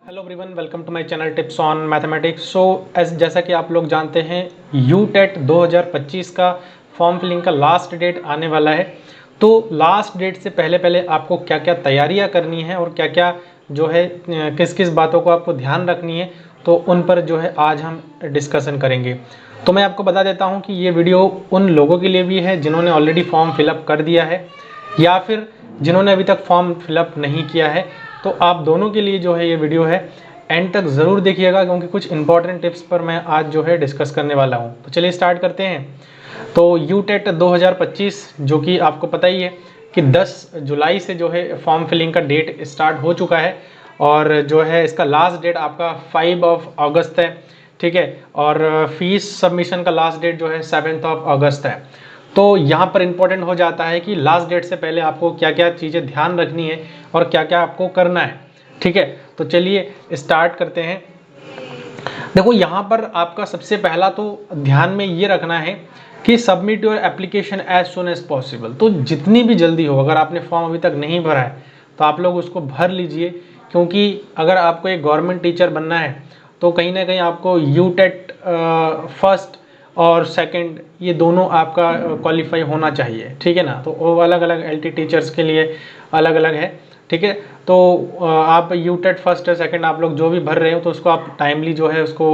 Hello everyone, welcome to my channel tips on mathematics. जैसा कि आप लोग जानते हैं, यूटेट 2025 का फॉर्म फिलिंग का लास्ट डेट आने वाला है। तो लास्ट डेट से पहले पहले आपको क्या क्या तैयारियां करनी है और क्या क्या जो है किस किस बातों को आपको ध्यान रखनी है, तो उन पर जो है आज हम डिस्कशन करेंगे। तो मैं आपको बता देता हूं कि ये वीडियो उन लोगों के लिए भी है जिन्होंने ऑलरेडी फॉर्म फिलअप कर दिया है या फिर जिन्होंने अभी तक फॉर्म फिलअप नहीं किया है। तो आप दोनों के लिए जो है ये वीडियो है, एंड तक ज़रूर देखिएगा क्योंकि कुछ इंपॉर्टेंट टिप्स पर मैं आज जो है डिस्कस करने वाला हूँ। तो चलिए स्टार्ट करते हैं। तो यूटेट 2025 जो कि आपको पता ही है कि 10 जुलाई से जो है फॉर्म फिलिंग का डेट स्टार्ट हो चुका है और जो है इसका लास्ट डेट आपका 5 अगस्त है, ठीक है। और फीस सबमिशन का लास्ट डेट जो है 7 अगस्त है। तो यहाँ पर इंपॉर्टेंट हो जाता है कि लास्ट डेट से पहले आपको क्या क्या चीज़ें ध्यान रखनी है और क्या क्या आपको करना है, ठीक है। तो चलिए स्टार्ट करते हैं। देखो, यहाँ पर आपका सबसे पहला तो ध्यान में ये रखना है कि submit your application as soon as possible. तो जितनी भी जल्दी हो, अगर आपने फॉर्म अभी तक नहीं भरा है तो आप लोग उसको भर लीजिए, क्योंकि अगर आपको एक गवर्नमेंट टीचर बनना है तो कहीं ना कहीं आपको यूटेट फर्स्ट और सेकंड ये दोनों आपका क्वालिफाई होना चाहिए, ठीक है ना। तो वो अलग अलग एलटी टीचर्स के लिए अलग अलग है, ठीक है। तो आप यूटेट फर्स्ट या सेकंड आप लोग जो भी भर रहे हो तो उसको आप टाइमली जो है उसको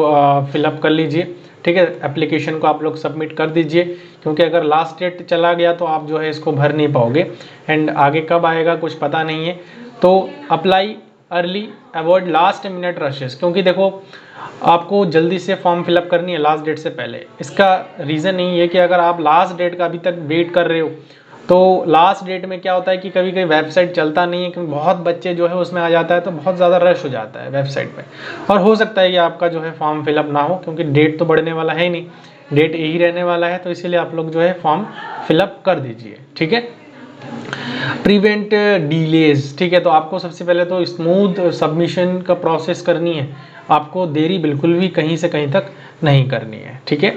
फिलअप कर लीजिए, ठीक है। एप्लीकेशन को आप लोग सबमिट कर दीजिए, क्योंकि अगर लास्ट डेट चला गया तो आप जो है इसको भर नहीं पाओगे एंड आगे कब आएगा कुछ पता नहीं है। तो apply early, avoid last minute rashes, क्योंकि देखो आपको जल्दी से फॉर्म फिलअप करनी है लास्ट डेट से पहले। इसका रीज़न यही है कि अगर आप लास्ट डेट का अभी तक वेट कर रहे हो तो लास्ट डेट में क्या होता है कि कभी कभी वेबसाइट चलता नहीं है, क्योंकि बहुत बच्चे जो है उसमें आ जाता है तो बहुत ज़्यादा रश हो जाता है वेबसाइट पे, और हो सकता है कि आपका जो है फॉर्म फिलअप ना हो, क्योंकि डेट तो बढ़ने वाला है ही नहीं, डेट यही रहने वाला है। तो इसीलिए आप लोग जो है फॉर्म फिलअप कर दीजिए, ठीक है। प्रिवेंट डिलेज, ठीक है। तो आपको सबसे पहले तो स्मूथ सबमिशन का प्रोसेस करनी है, आपको देरी बिल्कुल भी कहीं से कहीं तक नहीं करनी है, ठीक है।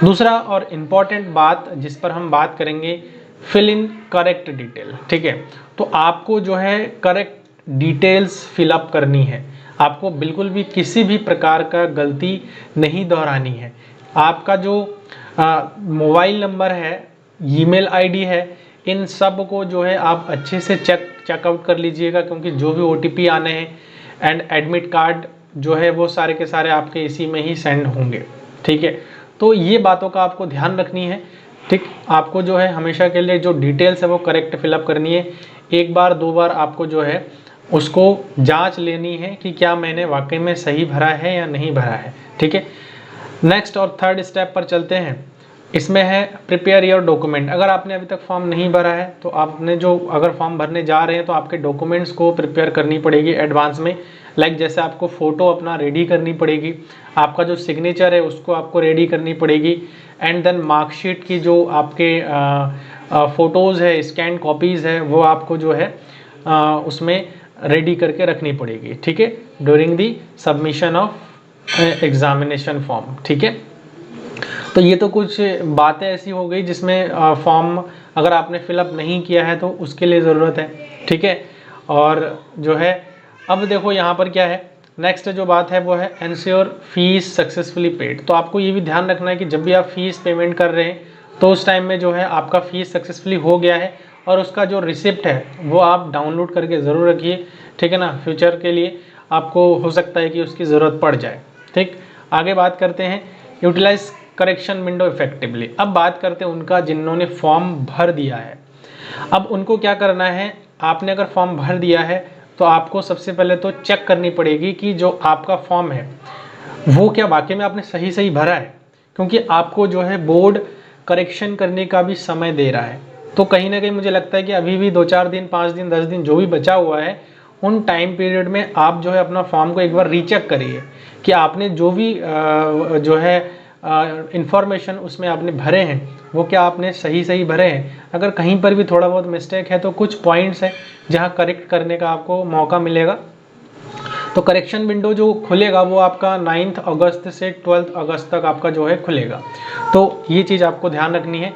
दूसरा और इम्पॉर्टेंट बात जिस पर हम बात करेंगे, फिल इन करेक्ट डिटेल, ठीक है। तो आपको जो है करेक्ट डिटेल्स फिलअप करनी है, आपको बिल्कुल भी किसी भी प्रकार का गलती नहीं दोहरानी है। आपका जो मोबाइल नंबर है, ईमेल आईडी है, इन सब को जो है आप अच्छे से चेकआउट कर लीजिएगा, क्योंकि जो भी ओटीपी आने हैं एंड एडमिट कार्ड जो है वो सारे के सारे आपके इसी में ही सेंड होंगे, ठीक है। तो ये बातों का आपको ध्यान रखनी है, ठीक। आपको जो है हमेशा के लिए जो डिटेल्स है वो करेक्ट फिलअप करनी है। एक बार दो बार आपको जो है उसको जांच लेनी है कि क्या मैंने वाकई में सही भरा है या नहीं भरा है, ठीक है। नेक्स्ट और थर्ड स्टेप पर चलते हैं। इसमें है प्रिपेयर योर डॉक्यूमेंट। अगर आपने अभी तक फॉर्म नहीं भरा है तो आपने जो अगर फॉर्म भरने जा रहे हैं तो आपके डॉक्यूमेंट्स को प्रिपेयर करनी पड़ेगी एडवांस में। लाइक जैसे आपको फ़ोटो अपना रेडी करनी पड़ेगी, आपका जो सिग्नेचर है उसको आपको रेडी करनी पड़ेगी, एंड देन मार्कशीट की जो आपके फ़ोटोज़ है, स्कैन कॉपीज़ है, वो आपको जो है उसमें रेडी करके रखनी पड़ेगी, ठीक है, during the submission of examination form, ठीक है। तो ये तो कुछ बातें ऐसी हो गई जिसमें फॉर्म अगर आपने फिलअप नहीं किया है तो उसके लिए ज़रूरत है, ठीक है। और जो है अब देखो यहाँ पर क्या है, नेक्स्ट जो बात है वो है एंश्योर फीस सक्सेसफुली पेड। तो आपको ये भी ध्यान रखना है कि जब भी आप फीस पेमेंट कर रहे हैं तो उस टाइम में जो है आपका फीस सक्सेसफुली हो गया है, और उसका जो रिसिप्ट है वो आप डाउनलोड करके ज़रूर रखिए, ठीक है ना। फ्यूचर के लिए आपको हो सकता है कि उसकी ज़रूरत पड़ जाए, ठीक। आगे बात करते हैं यूटिलाइज करेक्शन विंडो इफेक्टिवली। अब बात करते हैं उनका जिन्होंने फॉर्म भर दिया है। अब उनको क्या करना है, आपने अगर फॉर्म भर दिया है तो आपको सबसे पहले तो चेक करनी पड़ेगी कि जो आपका फॉर्म है वो क्या वाकई में आपने सही सही भरा है, क्योंकि आपको जो है बोर्ड करेक्शन करने का भी समय दे रहा है। तो कहीं ना कहीं मुझे लगता है कि अभी भी 2-4 दिन, 5 दिन, 10 दिन जो भी बचा हुआ है उन टाइम पीरियड में आप जो है अपना फॉर्म को एक बार रीचेक करिए कि आपने जो भी जो है इंफॉर्मेशन उसमें आपने भरे हैं वो क्या आपने सही सही भरे हैं। अगर कहीं पर भी थोड़ा बहुत मिस्टेक है तो कुछ पॉइंट्स हैं जहां करेक्ट करने का आपको मौका मिलेगा। तो करेक्शन विंडो जो खुलेगा वो आपका 9 अगस्त से 12 अगस्त तक आपका जो है खुलेगा। तो ये चीज़ आपको ध्यान रखनी है।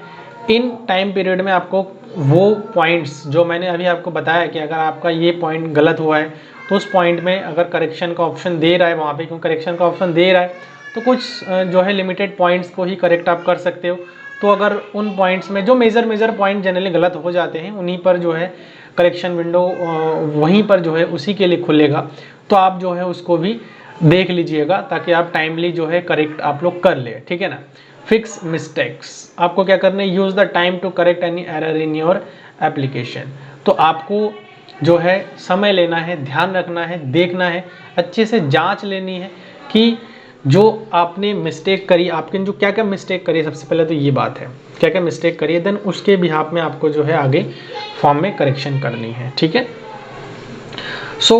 इन टाइम पीरियड में आपको वो पॉइंट्स जो मैंने अभी आपको बताया कि अगर आपका ये पॉइंट गलत हुआ है तो उस पॉइंट में अगर करेक्शन का ऑप्शन दे रहा है वहाँ पे, क्यों करेक्शन का ऑप्शन दे रहा है तो कुछ जो है लिमिटेड पॉइंट्स को ही करेक्ट आप कर सकते हो। तो अगर उन पॉइंट्स में जो मेजर पॉइंट जनरली गलत हो जाते हैं उन्हीं पर जो है करेक्शन विंडो वहीं पर जो है उसी के लिए खुलेगा, तो आप जो है उसको भी देख लीजिएगा ताकि आप टाइमली जो है करेक्ट आप लोग कर ले, ठीक है ना। फिक्स मिस्टेक्स, आपको क्या करना है, use the time to correct any error in your application. तो आपको जो है समय लेना है, ध्यान रखना है, देखना है, अच्छे से जांच लेनी है कि जो आपने मिस्टेक करी, आपके जो क्या क्या मिस्टेक करी, सबसे पहले तो ये बात है क्या क्या मिस्टेक करी है, देन उसके बिहाफ में आपको जो है आगे फॉर्म में करेक्शन करनी है, ठीक है। सो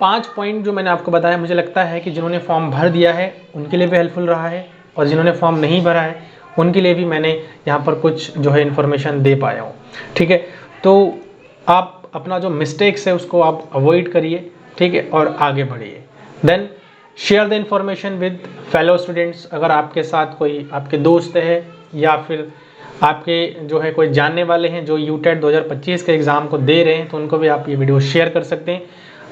5 पॉइंट जो मैंने आपको बताया, मुझे लगता है कि जिन्होंने फॉर्म भर दिया है उनके लिए भी हेल्पफुल रहा है, और जिन्होंने फॉर्म नहीं भरा है उनके लिए भी मैंने यहाँ पर कुछ जो है इन्फॉर्मेशन दे पाया हूँ, ठीक है। तो आप अपना जो मिस्टेक्स है उसको आप अवॉइड करिए, ठीक है, और आगे बढ़िए। Then share the information with fellow students, अगर आपके साथ कोई आपके दोस्त है या फिर आपके जो है कोई जानने वाले हैं जो यूटेट 2025 के एग्ज़ाम को दे रहे हैं, तो उनको भी आप ये वीडियो शेयर कर सकते हैं।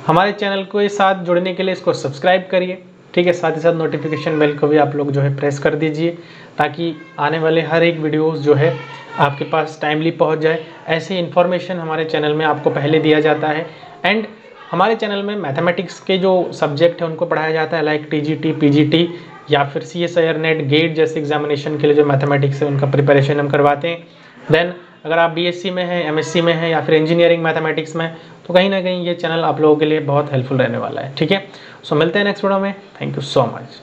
हमारे चैनल को साथ जुड़ने के लिए इसको सब्सक्राइब करिए, ठीक है, साथ ही साथ नोटिफिकेशन बेल को भी आप लोग जो है प्रेस कर दीजिए ताकि आने वाले हर एक वीडियोस जो है आपके पास टाइमली पहुंच जाए। ऐसी इन्फॉर्मेशन हमारे चैनल में आपको पहले दिया जाता है। एंड हमारे चैनल में मैथमेटिक्स के जो सब्जेक्ट है उनको पढ़ाया जाता है, लाइक टीजीटी, पीजीटी या फिर सीएसआईआर नेट गेट जैसे एग्जामिनेशन के लिए जो मैथमेटिक्स है उनका प्रिपरेशन हम करवाते हैं। देन अगर आप बीएससी में हैं, एमएससी में हैं या फिर इंजीनियरिंग मैथमेटिक्स में, तो कहीं ना कहीं ये चैनल आप लोगों के लिए बहुत हेल्पफुल रहने वाला है, ठीक है। सो मिलते हैं नेक्स्ट वीडियो में। Thank you so much.